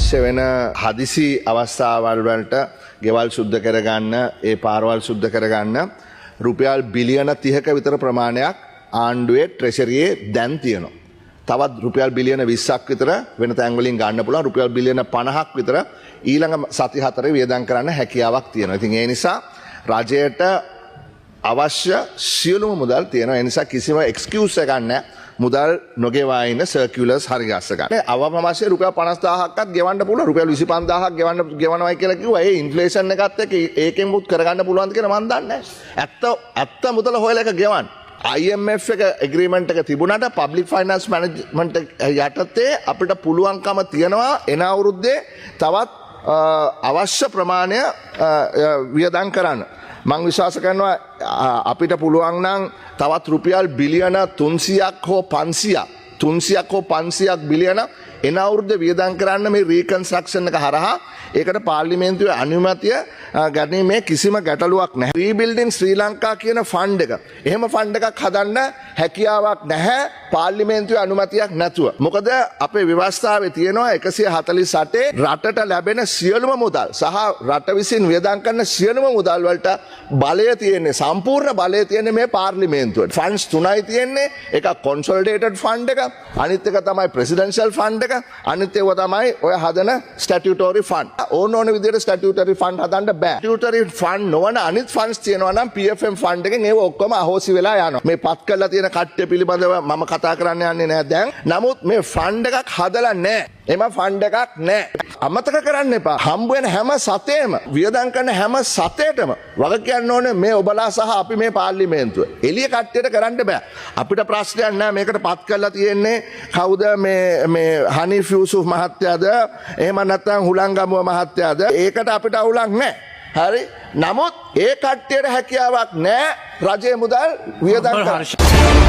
අවශ්‍ය වෙන හදිසි අවස්ථාවල් වලට ගෙවල් සුද්ධ කරගන්න ඒ පාරවල් සුද්ධ කරගන්න රුපියල් බිලියන 30ක විතර ප්‍රමාණයක් ආණ්ඩුවේ ට්‍රෙෂරියේ දැන් තියෙනවා. තවත් රුපියල් බිලියන 20ක් විතර වෙන තැන් වලින් ගන්න පුළුවන්. රුපියල් බිලියන 50ක් විතර ඊළඟ සති 4 වියදම් කරන්න හැකියාවක් තියෙනවා. ඉතින් ඒ නිසා රජයට අවශ්‍ය සියලුම මුදල් තියෙනවා. ඒ නිසා කිසිම එක්ස්කියුස් එකක් නැහැ. මුදල් නොගෙවා ඉන්න සර්කියුලර්ස් හරි ගස්ස ගන්න. අවම මාසේ රුපියල් 50000ක්වත් ගෙවන්න පුළුවන්. රුපියල් 25000ක් ගෙවනවයි කියලා කිව්වා. ඒ ඉන්ෆ්ලේෂන් එකත් එක්ක ඒකෙන් මුත් කරගන්න පුළුවන්ද කියලා මම දන්නේ නැහැ. ඇත්ත මුදල හොයලා එක ගෙවන්න. IMF එක එග්‍රීමන්ට් එක තිබුණාට පබ්ලික් ෆයිනෑන්ස් මැනේජ්මන්ට් යටතේ අපිට පුළුවන්කම තියෙනවා එන අවුරුද්දේ තවත් අවශ්‍ය ප්‍රමාණය වියදම් කරන්න. මං විශ්වාස කරනවා අපිට පුළුවන් නම් තවත් රුපියල් බිලියන 300ක් හෝ 500ක් බිලියන එන අවුරුද්දේ වියදම් කරන්න මේ රීකන්ස්ට්‍රක්ෂන් එක හරහා ඒකට පාර්ලිමේන්තුවේ අනුමැතිය ගැනීමේ කිසිම ගැටලුවක් නැහැ. රීබිල්ඩින් ශ්‍රී ලංකා කියන ෆන්ඩ් එක. එහෙම ෆන්ඩ් එකක් හදන්න හැකියාවක් නැහැ පාර්ලිමේන්තුවේ අනුමැතියක් නැතුව. මොකද අපේ ව්‍යවස්ථාවේ තියෙනවා 148 රටට ලැබෙන සියලුම මුදල් සහ රට විසින් වියදම් කරන සියලුම මුදල් වලට බලය තියෙන්නේ සම්පූර්ණ බලය තියෙන්නේ මේ පාර්ලිමේන්තුවට. ෆන්ඩ්ස් තුනයි තියෙන්නේ. එකක් කොන්සොලිඩේටඩ් ෆන්ඩ් එක, අනිත් එක තමයි ප්‍රෙසිඩෙන්ෂල් ෆන්ඩ් එක, අනිත් ඒවා තමයි ඔය හදන ස්ටැටියුටරි ෆන්ඩ්. ඕන විදිහට ස්ටැටියුටරි ෆන්ඩ් හදන්න බෑ. ස්ටැටියුටරි ෆන්ඩ් නොවන අනිත් ෆන්ඩ්ස් තියෙනවා නම් PFM ෆන්ඩ් එකෙන් ඒව ඔක්කොම අහෝසි වෙලා යනවා. මේ පත් කරලා තියෙන කට්ටිය පිළිබඳව මම කතා කරන්න යන්නේ නැහැ දැන්. නමුත් මේ ෆන්ඩ් එකක් හදලා නැහැ. එම ෆන්ඩ් එකක් නැහැ. අමතක කරන්න එපා. හම්බ වෙන හැම සතේම වියදම් කරන හැම සතේටම වග කියන්න ඕනේ මේ ඔබලා සහ අපි මේ පාර්ලිමේන්තුව. එළිය කට්ටියට කරන්න බෑ. අපිට ප්‍රශ්නයක් නැහැ. මේකට පත් කරලා තියෙන්නේ කවුද මේ හනීෆ් යූසුෆ් මහත්තයාද එහෙම නැත්නම් හුලංගමුව මහත්තයාද? ඒකට අපිට අවුලක් නැහැ. හරි. නමුත් ඒ කට්ටියට හැකියාවක් නැහැ රජයේ මුදල් වියදම් කරන්න.